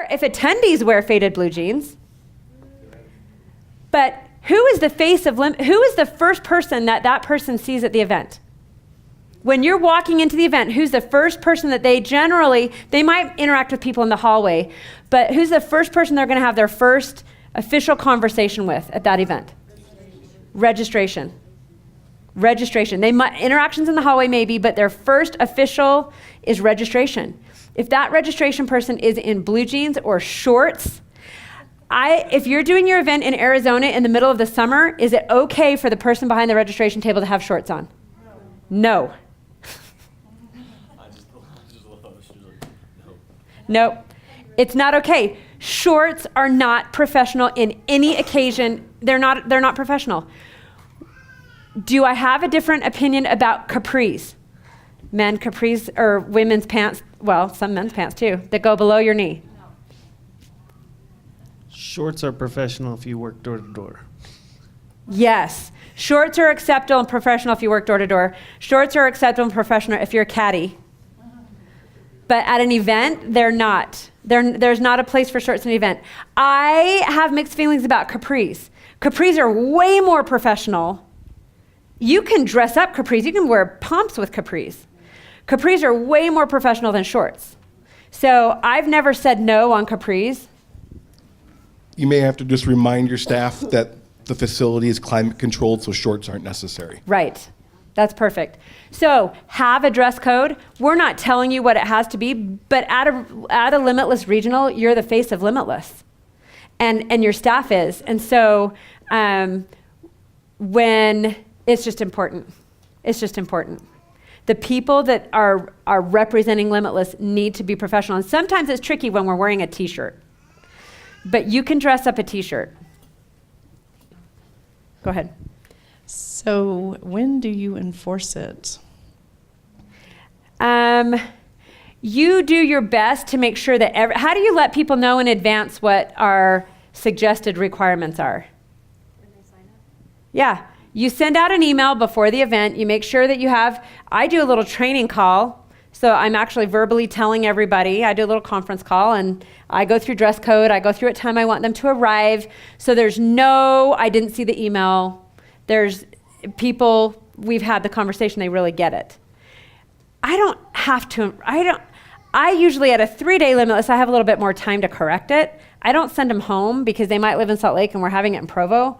if attendees wear faded blue jeans, but who is the face of who is the first person that person sees at the event? When you're walking into the event, who's the first person that they might interact with people in the hallway, but who's the first person they're going to have their first official conversation with at that event? Registration. They might, interactions in the hallway maybe, but their first official is registration. If that registration person is in blue jeans or shorts, if you're doing your event in Arizona in the middle of the summer, is it okay for the person behind the registration table to have shorts on? No. Nope. It's not okay. Shorts are not professional in any occasion. They're not professional. Do I have a different opinion about capris? Men capris or women's pants, well, some men's pants too, that go below your knee. Shorts are professional if you work door to door. Yes. Shorts are acceptable and professional if you work door to door. Shorts are acceptable and professional if you're a caddy. But at an event, they're not. There's not a place for shorts in an event. I have mixed feelings about capris. Capris are way more professional. You can dress up capris. You can wear pumps with capris. Capris are way more professional than shorts. So I've never said no on capris. You may have to just remind your staff that the facility is climate controlled, so shorts aren't necessary. Right. That's perfect. So have a dress code. We're not telling you what it has to be, but at a Limitless regional, you're the face of Limitless, and your staff is. And so when it's just important. The people that are representing Limitless need to be professional. And sometimes it's tricky when we're wearing a t-shirt, but you can dress up a t-shirt. Go ahead. So when do you enforce it? You do your best to make sure that how do you let people know in advance what our suggested requirements are? When they sign up? Yeah. You send out an email before the event. You make sure that I do a little training call. So I'm actually verbally telling everybody. I do a little conference call, and I go through dress code. I go through what time I want them to arrive. So there's I didn't see the email. There's people, we've had the conversation, they really get it. I usually at a 3-day Limitless, I have a little bit more time to correct it. I don't send them home because they might live in Salt Lake and we're having it in Provo.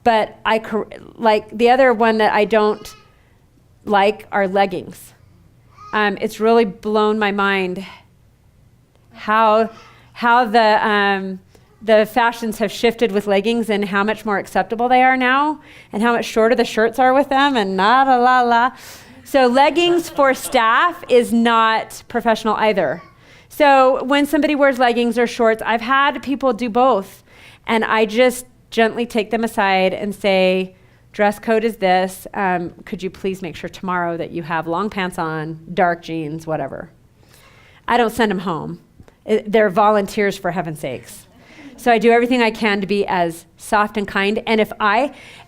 But like the other one that I don't like are leggings. It's really blown my mind how the fashions have shifted with leggings and how much more acceptable they are now and how much shorter the shirts are with them and la. So leggings for staff is not professional either. So when somebody wears leggings or shorts, I've had people do both, and I just gently take them aside and say, dress code is this. Could you please make sure tomorrow that you have long pants on, dark jeans, whatever. I don't send them home. They're volunteers, for heaven's sakes. So I do everything I can to be as soft and kind. And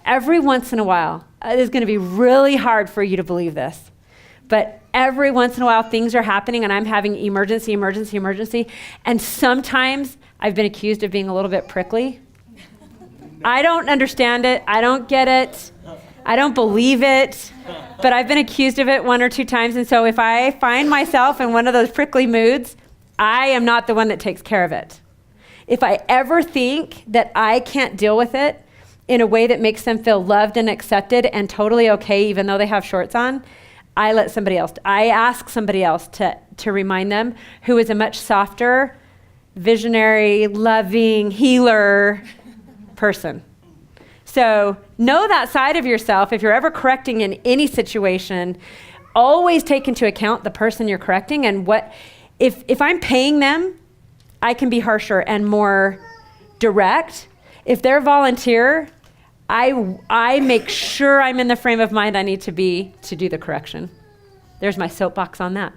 every once in a while, it is going to be really hard for you to believe this, but every once in a while things are happening and I'm having emergency. And sometimes I've been accused of being a little bit prickly. I don't understand it. I don't get it. I don't believe it, but I've been accused of it 1 or 2 times. And so if I find myself in one of those prickly moods, I am not the one that takes care of it. If I ever think that I can't deal with it in a way that makes them feel loved and accepted and totally okay, even though they have shorts on, I ask somebody else to remind them, who is a much softer, visionary, loving, healer person. So know that side of yourself. If you're ever correcting in any situation, always take into account the person you're correcting and if I'm paying them, I can be harsher and more direct. If they're volunteer, I make sure I'm in the frame of mind I need to be to do the correction. There's my soapbox on that.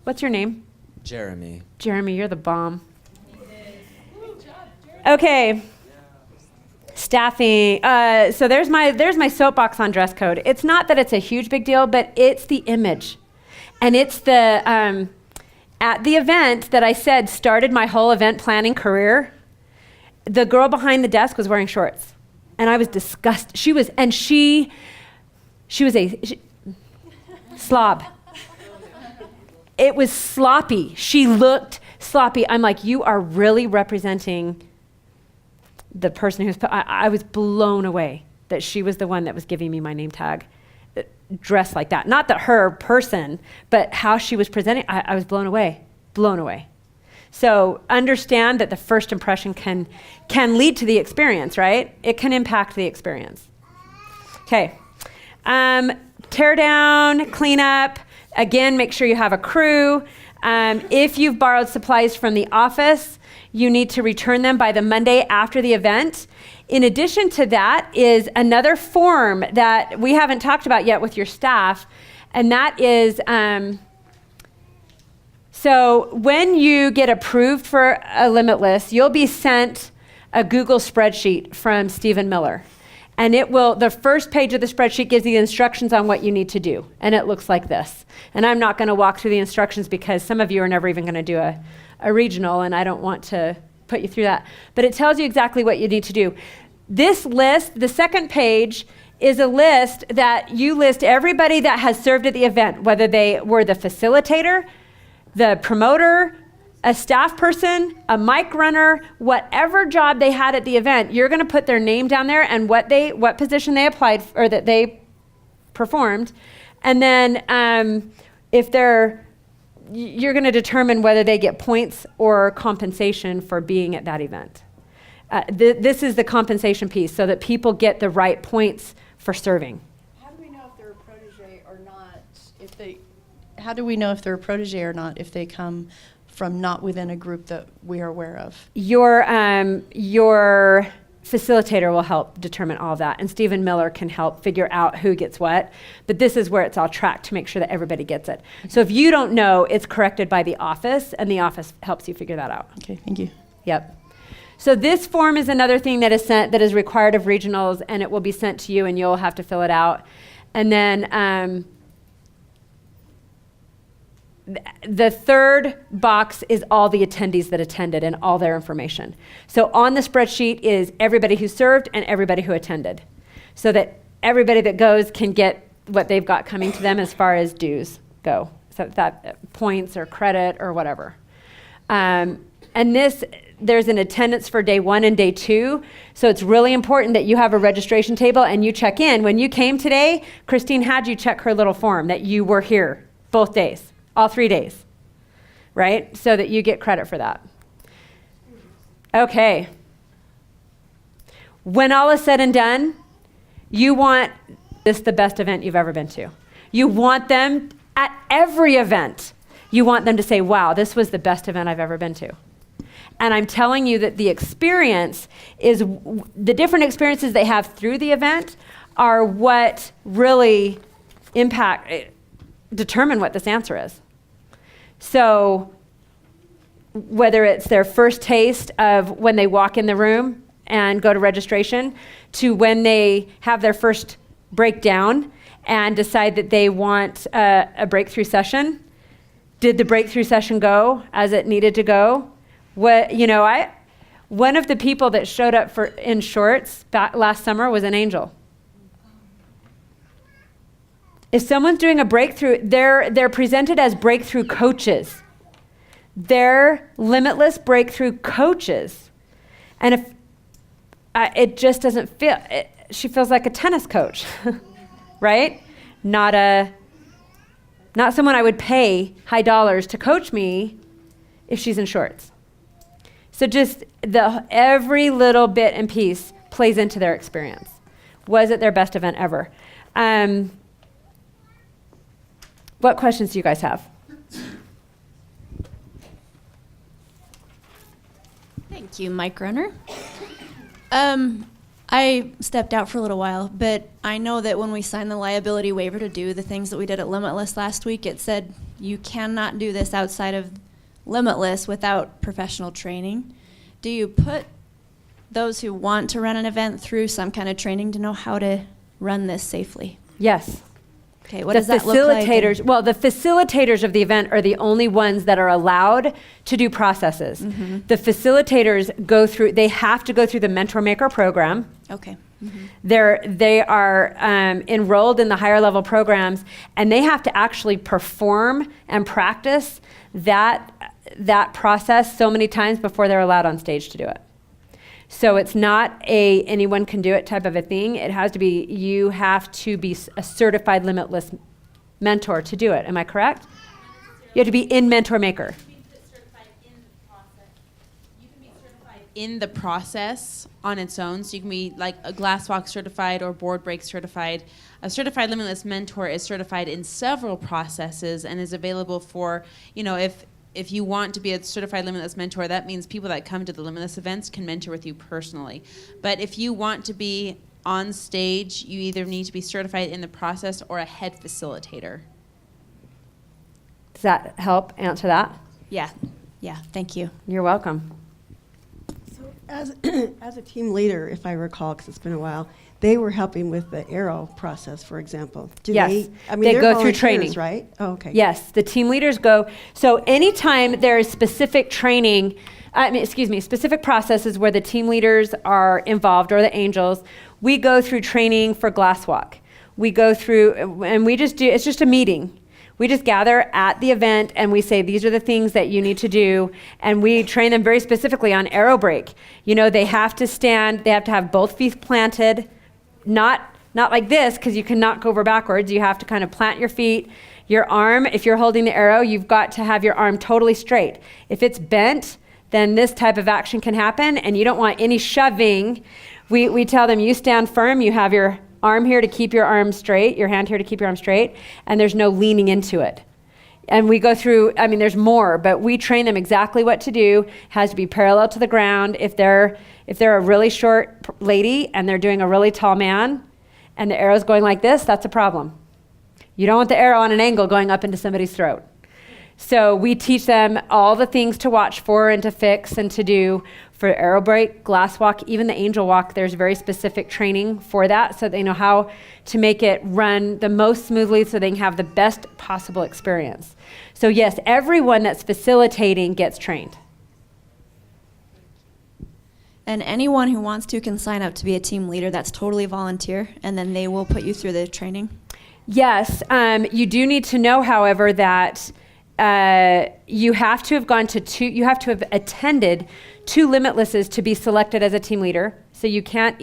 What's your name? Jeremy. Jeremy, you're the bomb. Okay. Staffing. So there's my soapbox on dress code. It's not that it's a huge big deal, but it's the image, and it's At the event that I said started my whole event planning career, the girl behind the desk was wearing shorts. And I was disgusted. She was a slob. It was sloppy. She looked sloppy. I'm like, you are really representing the person who's, I was blown away that she was the one that was giving me my name tag, dressed like that. Not that her person, but how she was presenting, I was blown away. So understand that the first impression can lead to the experience, right? It can impact the experience. Okay. Tear down, clean up. Again, make sure you have a crew. If you've borrowed supplies from the office, you need to return them by the Monday after the event. In addition to that is another form that we haven't talked about yet with your staff, and that is, so when you get approved for a Limitless, you'll be sent a Google spreadsheet from Stephen Miller. And the first page of the spreadsheet gives you the instructions on what you need to do. And it looks like this. And I'm not going to walk through the instructions because some of you are never even going to do a regional, and I don't want to put you through that. But it tells you exactly what you need to do. This list, the second page, is a list that you list everybody that has served at the event, whether they were the facilitator, the promoter, a staff person, a mic runner, whatever job they had at the event, you're going to put their name down there and what position they applied or that they performed. And then you're going to determine whether they get points or compensation for being at that event. This is the compensation piece so that people get the right points for serving. How do we know if they're a protege or not? How do we know if they're a protege or not if they come from not within a group that we are aware of? Your facilitator will help determine all of that, and Stephen Miller can help figure out who gets what, but this is where it's all tracked to make sure that everybody gets it. So if you don't know, it's corrected by the office, and the office helps you figure that out. Okay, thank you. Yep. So this form is another thing that is sent, that is required of regionals, and it will be sent to you, and you'll have to fill it out. And then the third box is all the attendees that attended and all their information. So on the spreadsheet is everybody who served and everybody who attended, so that everybody that goes can get what they've got coming to them as far as dues go, so that points or credit or whatever. And there's an attendance for day 1 and day 2, so it's really important that you have a registration table and you check in. When you came today, Christine had you check her little form that you were here both days. All 3 days, right? So that you get credit for that. Okay. When all is said and done, you want this the best event you've ever been to. You want them at every event. You want them to say, wow, this was the best event I've ever been to. And I'm telling you that the experience is, the different experiences they have through the event are what really determine what this answer is. So whether it's their first taste of when they walk in the room and go to registration, to when they have their first breakdown and decide that they want a breakthrough session. Did the breakthrough session go as it needed to go? One of the people that showed up in shorts last summer was an angel. If someone's doing a breakthrough, they're presented as breakthrough coaches. They're Limitless breakthrough coaches. And if it just doesn't feel, she feels like a tennis coach, right? Not someone I would pay high dollars to coach me if she's in shorts. So just every little bit and piece plays into their experience. Was it their best event ever? What questions do you guys have? Thank you, Mike Runner. I stepped out for a little while, but I know that when we signed the liability waiver to do the things that we did at Limitless last week, it said you cannot do this outside of Limitless without professional training. Do you put those who want to run an event through some kind of training to know how to run this safely? Yes. Okay, what The does that look like? facilitators, well, the facilitators of the event are the only ones that are allowed to do processes. The facilitators they have to go through the Mentor Maker program. Okay. They are enrolled in the higher level programs, and they have to actually perform and practice that process so many times before they're allowed on stage to do it. So it's not anyone can do it type of a thing. It has to be, you have to be a certified Limitless mentor to do it. Am I correct? You have to be in Mentor Maker. In the process on its own. So you can be like a Glasswalk certified or board break certified. A certified Limitless mentor is certified in several processes and is available for, if you want to be a certified Limitless mentor, that means people that come to the Limitless events can mentor with you personally. But if you want to be on stage, you either need to be certified in the process or a head facilitator. Does that help answer that? Yeah. Yeah. Thank you. You're welcome. As a team leader, if I recall, because it's been a while, they were helping with the Arrow process, for example. Yes. They They they're go through volunteers, training. right? Oh, okay. Yes, the team leaders go. So anytime there is specific training, specific processes where the team leaders are involved or the angels, we go through training for Glasswalk. We go through, and it's just a meeting. We just gather at the event and we say, these are the things that you need to do. And we train them very specifically on arrow break. They have to stand, they have to have both feet planted, not like this, because you cannot go over backwards. You have to kind of plant your feet. Your arm, if you're holding the arrow, you've got to have your arm totally straight. If it's bent, then this type of action can happen, and you don't want any shoving. We tell them, you stand firm, you have your arm here to keep your arm straight, your hand here to keep your arm straight, and there's no leaning into it. And we go through, there's more, but we train them exactly what to do. It has to be parallel to the ground. If they're a really short lady and they're doing a really tall man and the arrow's going like this, that's a problem. You don't want the arrow on an angle going up into somebody's throat. So we teach them all the things to watch for and to fix and to do for arrow break, glass walk, even the angel walk. There's very specific training for that, so they know how to make it run the most smoothly so they can have the best possible experience. So yes, everyone that's facilitating gets trained. And anyone who wants to can sign up to be a team leader. That's totally volunteer, and then they will put you through the training. Yes, you do need to know, however, that you have to have attended 2 Limitlesses to be selected as a team leader. So you can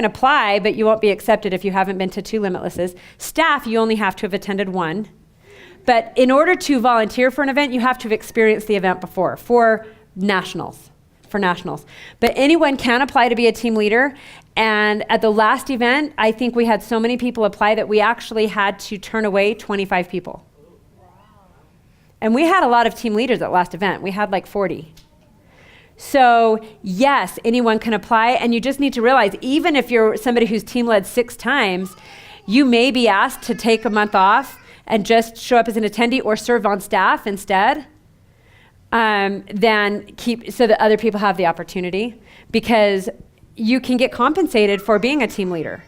apply, but you won't be accepted if you haven't been to 2 Limitlesses. Staff, you only have to have attended 1. But in order to volunteer for an event, you have to have experienced the event before for nationals. But anyone can apply to be a team leader. And at the last event, I think we had so many people apply that we actually had to turn away 25 people. And we had a lot of team leaders at last event. We had like 40. So yes, anyone can apply, and you just need to realize, even if you're somebody who's team led 6 times, you may be asked to take a month off and just show up as an attendee or serve on staff instead. So that other people have the opportunity, because you can get compensated for being a team leader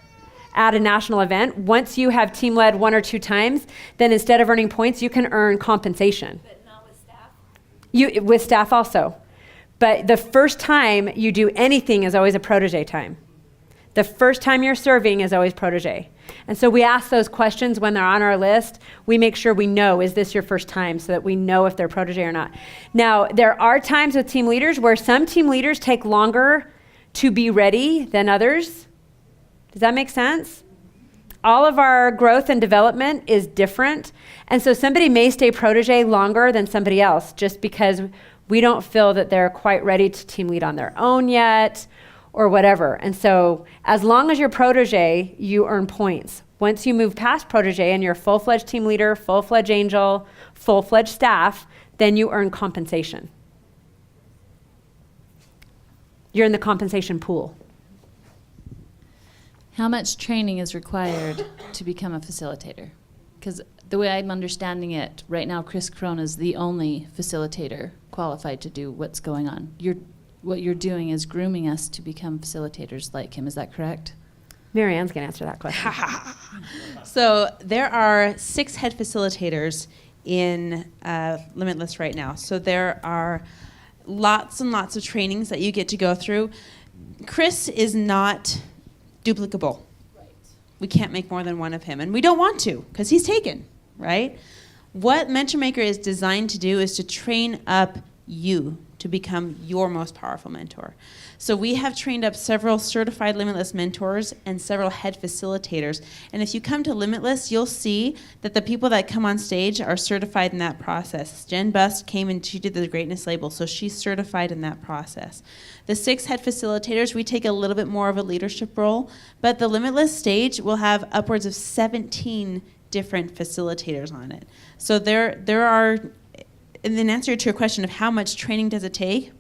at a national event. Once you have team led 1 or 2 times, then instead of earning points, you can earn compensation. But not with staff? With staff also. But the first time you do anything is always a protege time. The first time you're serving is always protege. And so we ask those questions when they're on our list. We make sure we know, is this your first time, so that we know if they're protege or not. Now, there are times with team leaders where some team leaders take longer to be ready than others. Does that make sense? All of our growth and development is different. And so somebody may stay protege longer than somebody else just because we don't feel that they're quite ready to team lead on their own yet, or whatever. And so as long as you're protege, you earn points. Once you move past protege and you're a full-fledged team leader, full-fledged angel, full-fledged staff, then you earn compensation. You're in the compensation pool. How much training is required to become a facilitator? Because the way I'm understanding it, right now Chris Crone is the only facilitator qualified to do what's going on. What you're doing is grooming us to become facilitators like him. Is that correct? Mary Ann's going to answer that question. So there are 6 head facilitators in Limitless right now. So there are lots and lots of trainings that you get to go through. Chris is not duplicable. Right. We can't make more than one of him, and we don't want to because he's taken, right? What Mentor Maker is designed to do is to train up you to become your most powerful mentor. So we have trained up several certified Limitless mentors and several head facilitators. And if you come to Limitless, you'll see that the people that come on stage are certified in that process. Jen Bust came and she did the Greatness Label, so she's certified in that process. The 6 head facilitators, we take a little bit more of a leadership role, but the Limitless stage will have upwards of 17 different facilitators on it. So there are, in answer to your question of how much training does it take,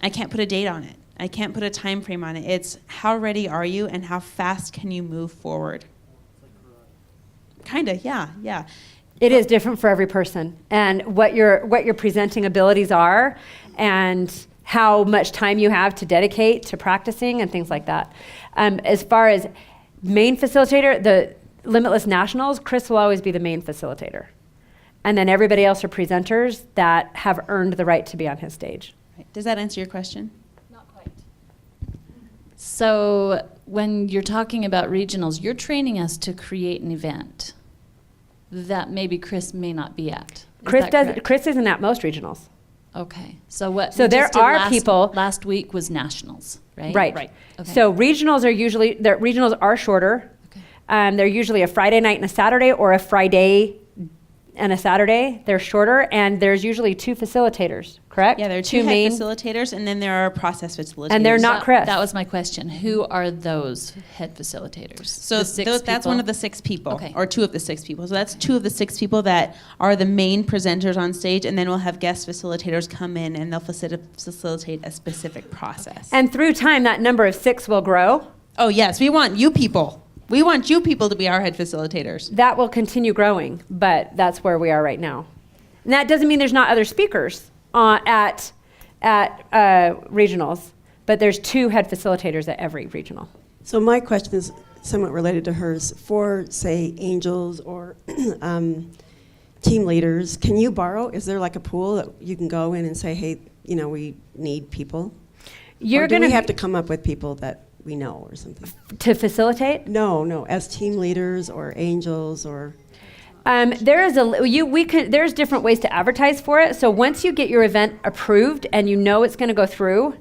I can't put a date on it. I can't put a time frame on it. It's how ready are you and how fast can you move forward? Kinda, yeah. It is different for every person, and what your presenting abilities are, and how much time you have to dedicate to practicing and things like that. As far as main facilitator, the Limitless Nationals, Chris will always be the main facilitator. And then everybody else are presenters that have earned the right to be on his stage. Right. Does that answer your question? Not quite. So when you're talking about regionals, you're training us to create an event that maybe Chris may not be at. Chris isn't at most regionals. Okay. So what? So we there just did are people. Last week was nationals, right? Right. Okay. So regionals are shorter. Okay. They're usually a Friday night and a Saturday, or a Friday and a Saturday. They're shorter, and there's usually 2 facilitators, correct? Yeah, there are 2 head facilitators, and then there are process facilitators. And they're not Chris. That was my question. Who are those head facilitators? So that's one of the 6 people, Okay. or 2 of the 6 people. So that's 2 of the 6 people that are the main presenters on stage, and then we'll have guest facilitators come in, and they'll facilitate a specific process. And through time, that number of 6 will grow. Oh, yes, we want you people. We want you people to be our head facilitators. That will continue growing, but that's where we are right now. And that doesn't mean there's not other speakers at regionals, but there's 2 head facilitators at every regional. So my question is somewhat related to hers. For, say, angels or team leaders, can you borrow? Is there like a pool that you can go in and say, hey, we need people? Or do we have to come up with people that we know or something? To facilitate? No, as team leaders or angels or... There's different ways to advertise for it. So once you get your event approved and you know it's going to go through,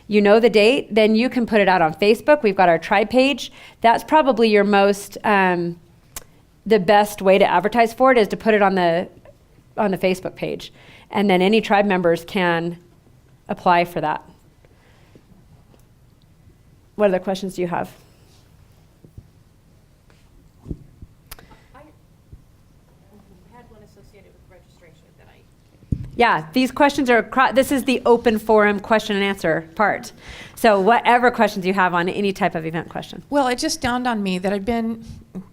you know the date, then you can put it out on Facebook. We've got our tribe page. That's probably your most, the best way to advertise for it is to put it on the Facebook page. And then any tribe members can apply for that. What other questions do you have? Yeah, these questions are, this is the open forum question and answer part. So whatever questions you have on any type of event question. Well, it just dawned on me that I've been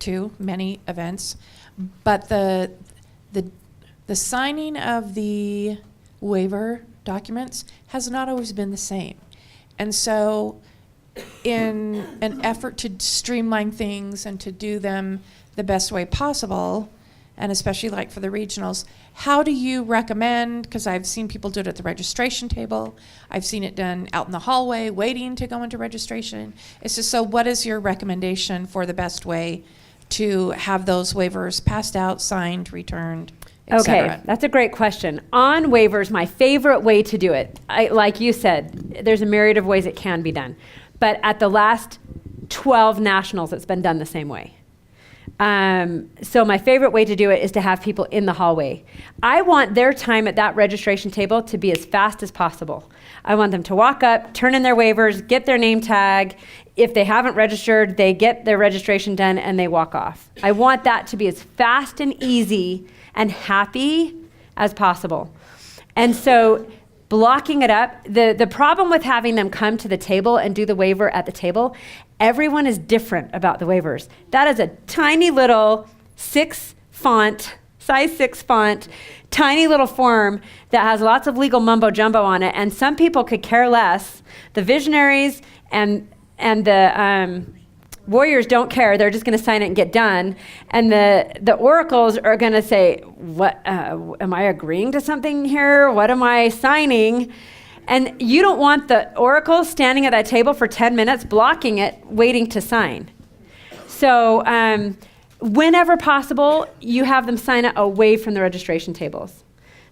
to many events, but the signing of the waiver documents has not always been the same. And so in an effort to streamline things and to do them the best way possible, and especially like for the regionals, how do you recommend, because I've seen people do it at the registration table, I've seen it done out in the hallway waiting to go into registration. It's just, so what is your recommendation for the best way to have those waivers passed out, signed, returned, et cetera? Okay, that's a great question. On waivers, my favorite way to do it, like you said, there's a myriad of ways it can be done. But at the last 12 nationals, it's been done the same way. So my favorite way to do it is to have people in the hallway. I want their time at that registration table to be as fast as possible. I want them to walk up, turn in their waivers, get their name tag. If they haven't registered, they get their registration done and they walk off. I want that to be as fast and easy and happy as possible. And so blocking it up, the problem with having them come to the table and do the waiver at the table, everyone is different about the waivers. That is a tiny little size 6 font, tiny little form that has lots of legal mumbo jumbo on it, and some people could care less. The visionaries and the Warriors don't care. They're just going to sign it and get done. And the oracles are going to say, "What? Am I agreeing to something here? What am I signing?" And you don't want the oracle standing at that table for 10 minutes, blocking it, waiting to sign. So whenever possible, you have them sign it away from the registration tables.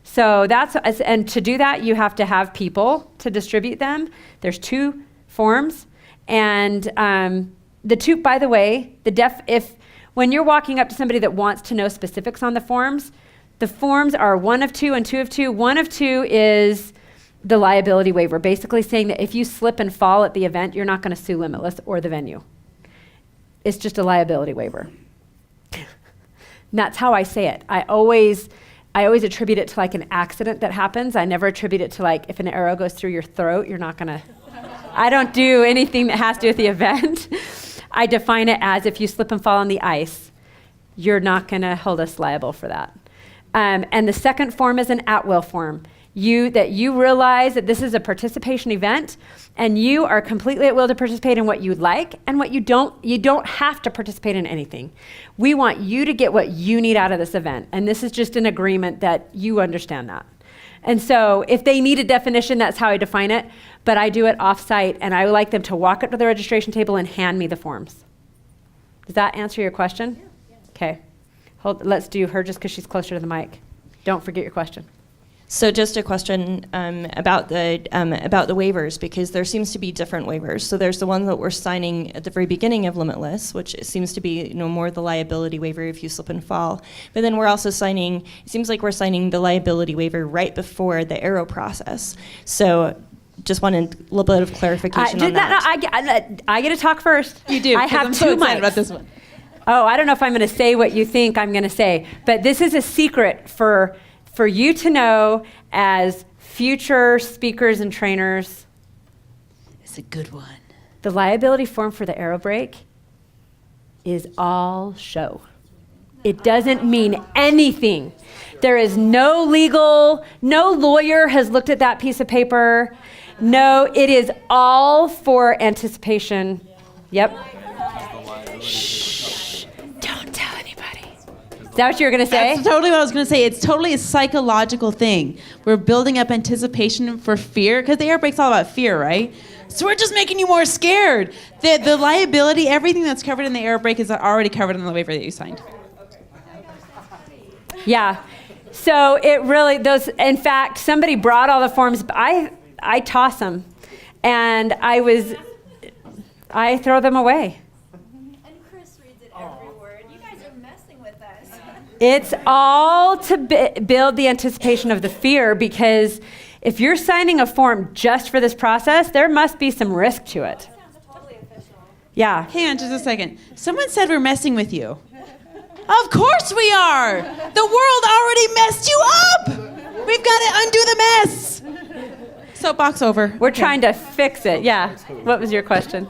So and to do that, you have to have people to distribute them. There's 2 forms. And the 2, by the way, when you're walking up to somebody that wants to know specifics on the forms are 1 of 2 and 2 of 2. 1 of 2 is the liability waiver, basically saying that if you slip and fall at the event, you're not going to sue Limitless or the venue. It's just a liability waiver. And that's how I say it. I always attribute it to like an accident that happens. I never attribute it to like if an arrow goes through your throat, you're not going to. I don't do anything that has to do with the event. I define it as if you slip and fall on the ice, you're not going to hold us liable for that. And the second form is an at-will form. You realize that this is a participation event and you are completely at will to participate in what you like and what you don't. You don't have to participate in anything. We want you to get what you need out of this event. And this is just an agreement that you understand that. And so if they need a definition, that's how I define it. But I do it off-site and I would like them to walk up to the registration table and hand me the forms. Does that answer your question? Okay. Let's do her just because she's closer to the mic. Don't forget your question. So just a question about the waivers, because there seems to be different waivers. So there's the one that we're signing at the very beginning of Limitless, which seems to be more the liability waiver if you slip and fall. But then we're also signing, it seems like we're signing the liability waiver right before the arrow process. So just wanted a little bit of clarification on that. I get to talk first. You do. I have I'm 2 so excited mics. about this one. Oh, I don't know if I'm going to say what you think I'm going to say, but this is a secret for you to know as future speakers and trainers. It's a good one. The liability form for the arrow break is all show. It doesn't mean anything. There is no lawyer has looked at that piece of paper. No, it is all for anticipation. Yep. Shh. Don't tell anybody. Is that what you were going to say? That's totally what I was going to say. It's totally a psychological thing. We're building up anticipation for fear, because the air break's all about fear, right? So we're just making you more scared. The liability, everything that's covered in the air break is already covered in the waiver that you signed. Yeah. So it really, in fact, somebody brought all the forms. I toss them, and I throw them away. And Chris reads it every word. You guys are messing with us. It's all to build the anticipation of the fear, because if you're signing a form just for this process, there must be some risk to it. Sounds totally official. Yeah. Hang on just a second. Someone said we're messing with you. Of course we are. The world already messed you up. We've got to undo the mess. Soapbox over. We're trying to fix it. Yeah. What was your question?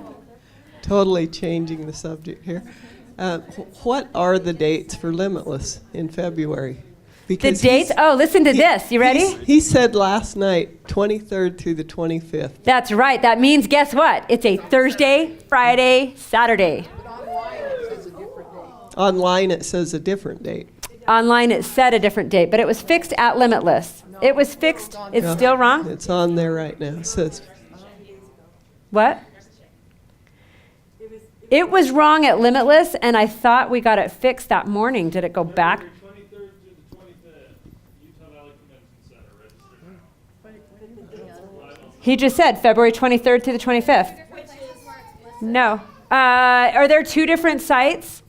Totally changing the subject here. What are the dates for Limitless in February? Because the dates? Oh, listen to this. You ready? He said last night, 23rd through the 25th. That's right. That means, guess what? It's a Thursday, Friday, Saturday. Online it says a different date. Online it said a different date, but it was fixed at Limitless. It was fixed. It's still wrong? It's on there right now. It says. What? It was wrong at Limitless, and I thought we got it fixed that morning. Did it go back? He just said February 23rd through the 25th. No. Are there 2 different sites?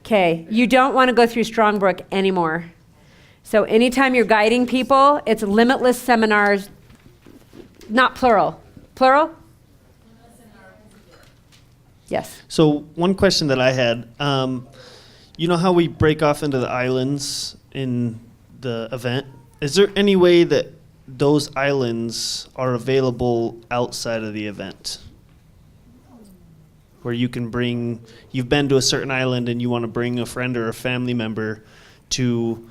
Okay, you don't want to go through Strongbrook anymore. So anytime you're guiding people, it's Limitless seminars, not plural. Plural? Yes. So one question that I had, you know how we break off into the islands in the event? Is there any way that those islands are available outside of the event? Where you can you've been to a certain island and you want to bring a friend or a family member to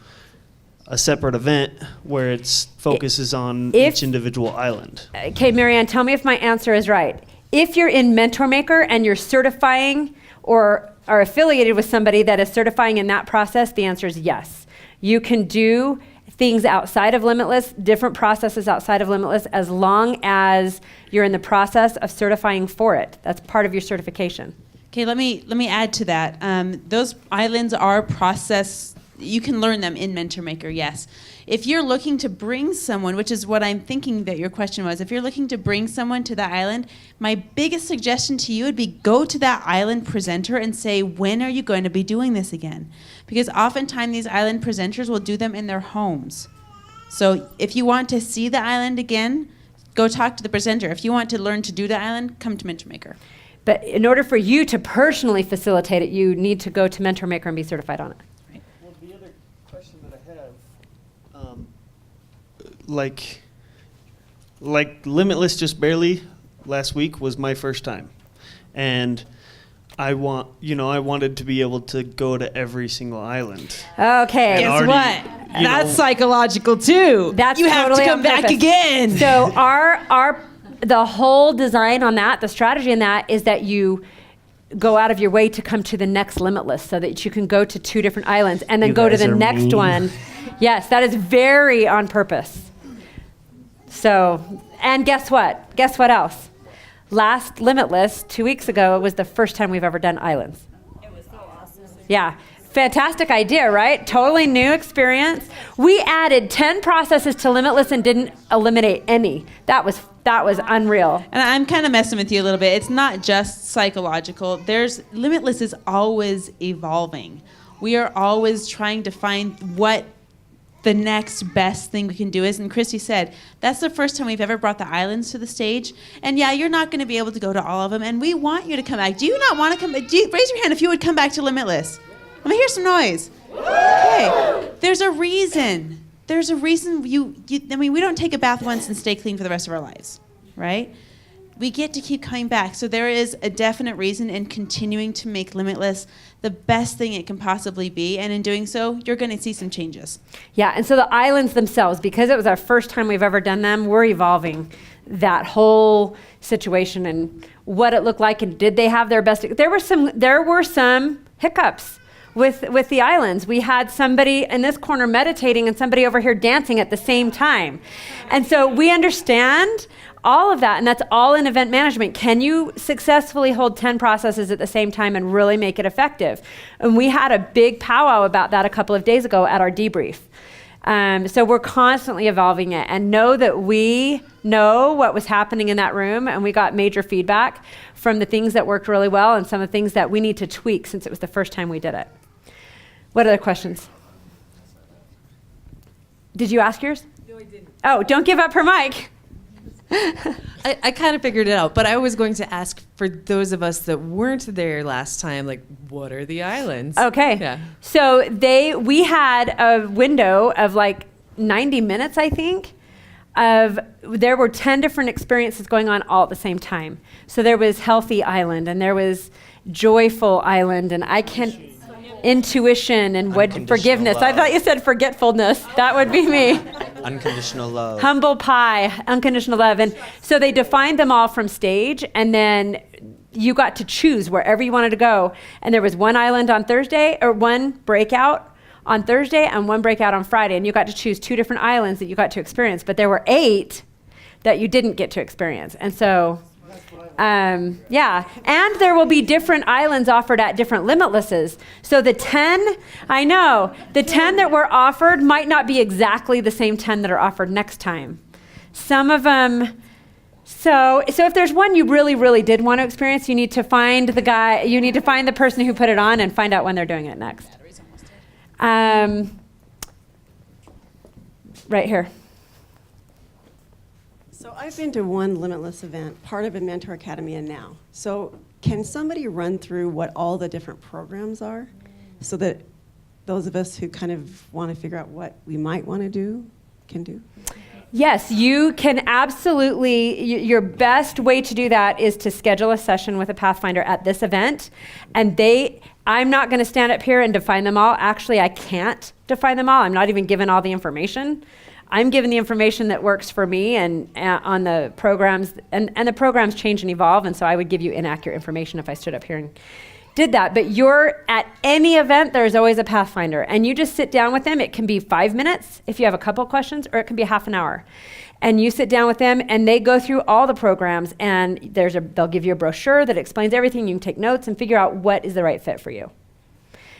a separate event where it focuses on If- each individual island? Okay, Marianne, tell me if my answer is right. If you're in Mentor Maker and you're certifying or are affiliated with somebody that is certifying in that process, the answer is yes. You can do things outside of Limitless, different processes outside of Limitless, as long as you're in the process of certifying for it. That's part of your certification. Okay, let me add to that. Those islands are process. You can learn them in Mentor Maker, yes. If you're looking to bring someone, which is what I'm thinking that your question was, if you're looking to bring someone to that island, my biggest suggestion to you would be go to that island presenter and say, when are you going to be doing this again? Because oftentimes these island presenters will do them in their homes. So if you want to see the island again, go talk to the presenter. If you want to learn to do the island, come to Mentor Maker. But in order for you to personally facilitate it, you need to go to Mentor Maker and be certified on it. Well, the other question that I have, like Limitless just barely last week was my first time, and I wanted to be able to go to every single island. Okay. And Guess already, what? you That's know- psychological too. That's you have totally to on come back purpose. again. So the whole design on that, the strategy in that is that you go out of your way to come to the next Limitless so that you can go to 2 different islands and then You go to guys the are next mean. one. Yes, that is very on purpose. So, and guess what? Guess what else? Last Limitless, 2 weeks ago, it was the first time we've ever done islands. It was so awesome. Yeah. Fantastic idea, right? Totally new experience. We added 10 processes to Limitless and didn't eliminate any. That was unreal. And I'm kind of messing with you a little bit. It's not just psychological. Limitless is always evolving. We are always trying to find what the next best thing we can do is. And Christy said, that's the first time we've ever brought the islands to the stage. And yeah, you're not going to be able to go to all of them. And we want you to come back. Do you not want to come back? Raise your hand if you would come back to Limitless. Let me hear some noise. Okay. There's a reason. There's a reason we don't take a bath once and stay clean for the rest of our lives, right? We get to keep coming back. So there is a definite reason in continuing to make Limitless the best thing it can possibly be. And in doing so, you're going to see some changes. Yeah, and so the islands themselves, because it was our first time we've ever done them, we're evolving that whole situation and what it looked like, and did they have their best. There were some hiccups with the islands. We had somebody in this corner meditating and somebody over here dancing at the same time. And so we understand all of that, and that's all in event management. Can you successfully hold 10 processes at the same time and really make it effective? And we had a big powwow about that a couple of days ago at our debrief. So we're constantly evolving it, and know that we know what was happening in that room, and we got major feedback from the things that worked really well and some of the things that we need to tweak since it was the first time we did it. What other questions? Did you ask yours? No, I didn't. Oh, don't give up her mic. I kind of figured it out, but I was going to ask for those of us that weren't there last time, like, what are the islands? Okay. Yeah. So we had a window of like 90 minutes, I think. There were 10 different experiences going on all at the same time. So there was Healthy Island, and there was Joyful Island, and Intuition, and Forgiveness. love. I thought you said forgetfulness. That would be me. Unconditional love. Humble Pie, Unconditional Love. And so they defined them all from stage, and then you got to choose wherever you wanted to go. And there was one island on Thursday, or one breakout on Thursday and one breakout on Friday. And you got to choose 2 different islands that you got to experience. But there were 8 that you didn't get to experience. And so, yeah. And there will be different islands offered at different Limitlesses. So the 10 that were offered might not be exactly the same 10 that are offered next time. Some of them. So if there's one you really, really did want to experience, you need to find the person who put it on and find out when they're doing it next. Right here. So I've been to one Limitless event, part of a Mentor Academy, and now. So can somebody run through what all the different programs are so that those of us who kind of want to figure out what we might want to do can do? Yes, you can absolutely, your best way to do that is to schedule a session with a Pathfinder at this event. And I'm not going to stand up here and define them all. Actually, I can't define them all. I'm not even given all the information. I'm given the information that works for me and on the programs, and the programs change and evolve, and so I would give you inaccurate information if I stood up here and did that. But you're at any event, there's always a Pathfinder, and you just sit down with them. It can be 5 minutes if you have a couple questions, or it can be half an hour. And you sit down with them, and they go through all the programs, and they'll give you a brochure that explains everything. You can take notes and figure out what is the right fit for you.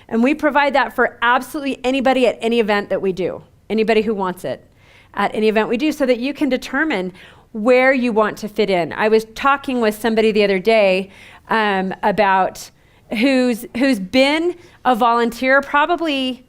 And we provide that for absolutely anybody at any event that we do, anybody who wants it at any event we do, so that you can determine where you want to fit in. I was talking with somebody the other day about who's been a volunteer probably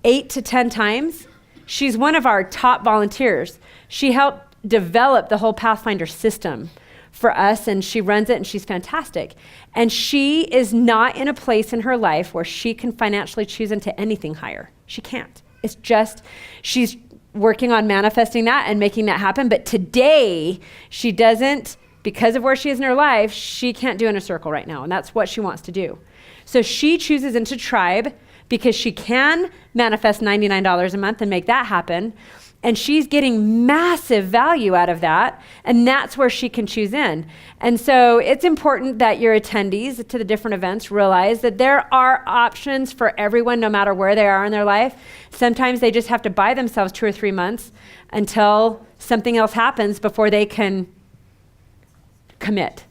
8 to 10 times. She's one of our top volunteers. She helped develop the whole Pathfinder system for us, and she runs it, and she's fantastic. And she is not in a place in her life where she can financially choose into anything higher. She can't. It's just, she's working on manifesting that and making that happen. But today, she doesn't, because of where she is in her life, she can't do Inner Circle right now, and that's what she wants to do. So she chooses into Tribe because she can manifest $99 a month and make that happen. And she's getting massive value out of that, and that's where she can choose in. And so it's important that your attendees to the different events realize that there are options for everyone, no matter where they are in their life. Sometimes they just have to buy themselves 2 or 3 months until something else happens before they can commit,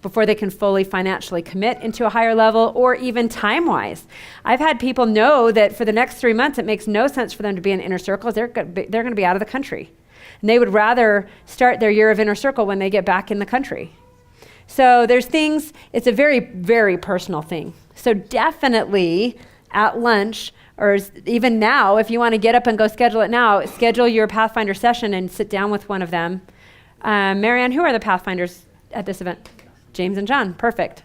before they can fully financially commit into a higher level, or even time-wise. I've had people know that for the next 3 months, it makes no sense for them to be in Inner Circle. They're going to be out of the country. And they would rather start their year of Inner Circle when they get back in the country. So there's things, it's a very, very personal thing. So definitely at lunch, or even now, if you want to get up and go schedule it now, schedule your Pathfinder session and sit down with one of them. Marianne, who are the Pathfinders at this event? James and John, perfect.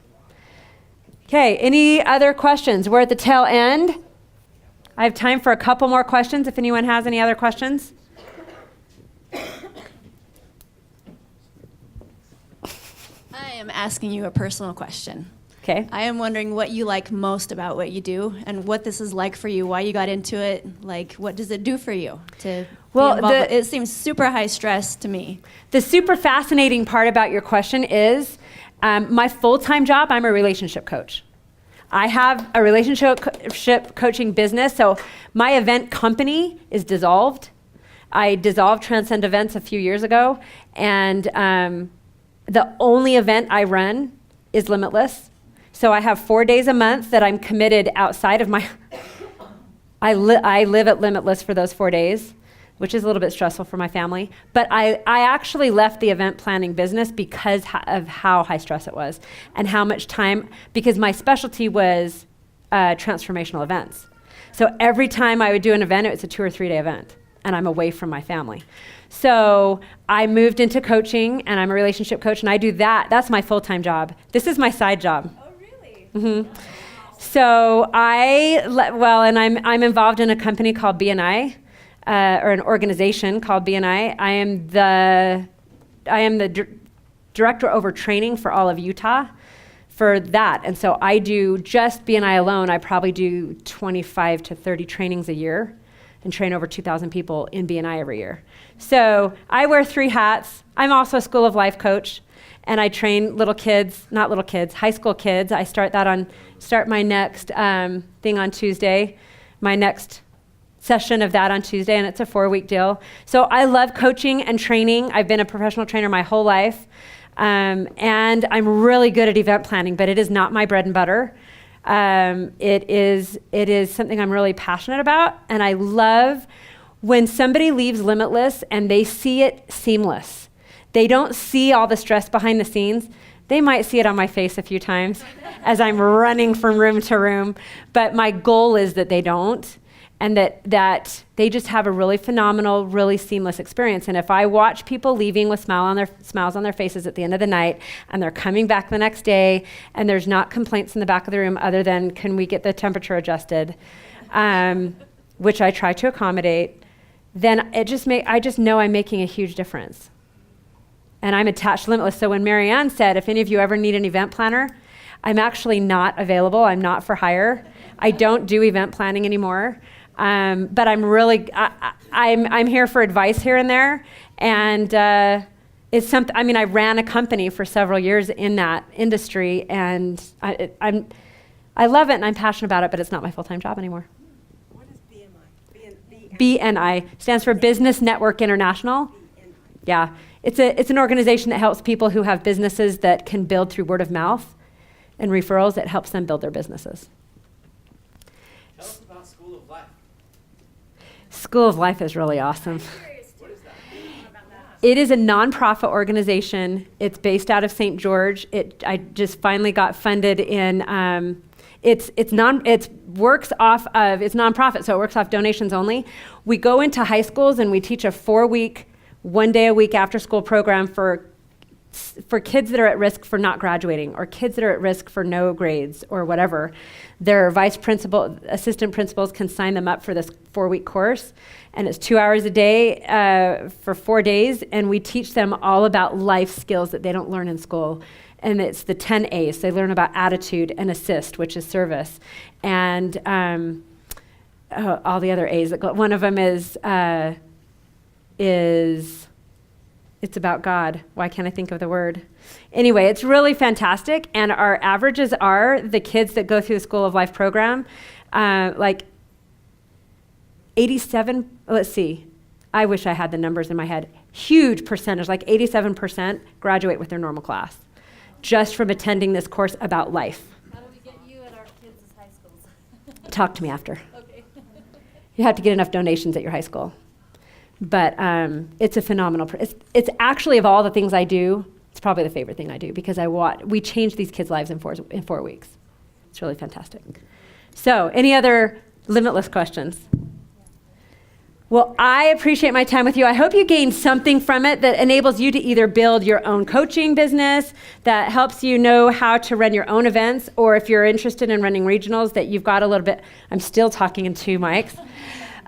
Okay, any other questions? We're at the tail end. I have time for a couple more questions if anyone has any other questions. I am asking you a personal question. Okay. I am wondering what you like most about what you do and what this is like for you, why you got into it, like what does it do for you to be involved? It seems super high stress to me. The super fascinating part about your question is my full-time job, I'm a relationship coach. I have a relationship coaching business, so my event company is dissolved. I dissolved Transcend Events a few years ago, and the only event I run is Limitless. So I have 4 days a month that I'm committed outside of my... I live at Limitless for those 4 days, which is a little bit stressful for my family. But I actually left the event planning business because of how high stress it was and how much time, because my specialty was transformational events. So every time I would do an event, it was a 2 or 3 day event, and I'm away from my family. So I moved into coaching, and I'm a relationship coach, and I do that. That's my full-time job. This is my side job. Oh, really? Mm-hmm. So I'm involved in a company called BNI. Or an organization called BNI. I am the director over training for all of Utah for that. And so I do just BNI alone. I probably do 25 to 30 trainings a year and train over 2,000 people in BNI every year. So I wear 3 hats. I'm also a School of Life coach, and I train high school kids. I start my next thing on Tuesday, my next session of that on Tuesday, and it's a 4-week deal. So I love coaching and training. I've been a professional trainer my whole life, and I'm really good at event planning, but it is not my bread and butter. It is something I'm really passionate about, and I love when somebody leaves Limitless and they see it seamless. They don't see all the stress behind the scenes. They might see it on my face a few times as I'm running from room to room, but my goal is that they don't. And that they just have a really phenomenal, really seamless experience. And if I watch people leaving with smiles on their faces at the end of the night, and they're coming back the next day, and there's not complaints in the back of the room other than, can we get the temperature adjusted, which I try to accommodate, then I just know I'm making a huge difference. And I'm attached to Limitless. So when Marianne said, if any of you ever need an event planner, I'm actually not available. I'm not for hire. I don't do event planning anymore. But I'm really, I'm here for advice here and there. And it's something, I mean, I ran a company for several years in that industry, and I love it and I'm passionate about it, but it's not my full-time job anymore. What is BMI? BNI stands for Business Network International. Yeah, it's an organization that helps people who have businesses that can build through word of mouth and referrals. It helps them build their businesses. Tell us about School of Life. School of Life is really awesome. What is that? It is a nonprofit organization. It's based out of St. George. I just finally got funded in. It's nonprofit, so it works off donations only. We go into high schools and we teach a 4-week, 1 day a week after school program for kids that are at risk for not graduating, or kids that are at risk for no grades or whatever. Their assistant principals can sign them up for this 4-week course, and it's 2 hours a day for 4 days, and we teach them all about life skills that they don't learn in school. And it's the 10 A's. They learn about attitude and assist, which is service, and all the other A's. One of them is it's about God. Why can't I think of the word? Anyway, it's really fantastic, and our averages are the kids that go through the School of Life program, like 87, let's see, I wish I had the numbers in my head. Huge percentage, like 87% graduate with their normal class, just from attending this course about life. How do we get you at our kids' high schools? Talk to me after. Okay. You have to get enough donations at your high school. But it's a phenomenal, it's actually, of all the things I do, it's probably the favorite thing I do, because we change these kids' lives in 4 weeks. It's really fantastic. So, any other Limitless questions? Well, I appreciate my time with you. I hope you gained something from it that enables you to either build your own coaching business, that helps you know how to run your own events, or if you're interested in running regionals, that you've got a little bit, I'm still talking in 2 mics,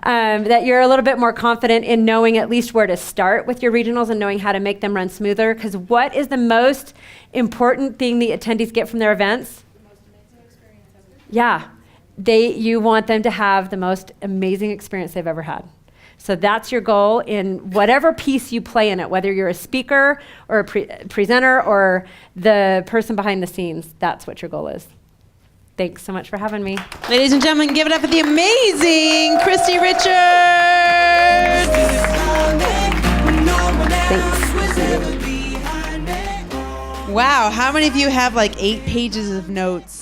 that you're a little bit more confident in knowing at least where to start with your regionals and knowing how to make them run smoother. Because what is the most important thing the attendees get from their events? The most amazing experience ever. Yeah, you want them to have the most amazing experience they've ever had. So that's your goal in whatever piece you play in it, whether you're a speaker or a presenter or the person behind the scenes. That's what your goal is. Thanks so much for having me. Ladies and gentlemen, give it up for the amazing Christy Richards. Thanks. Wow, how many of you have like 8 pages of notes?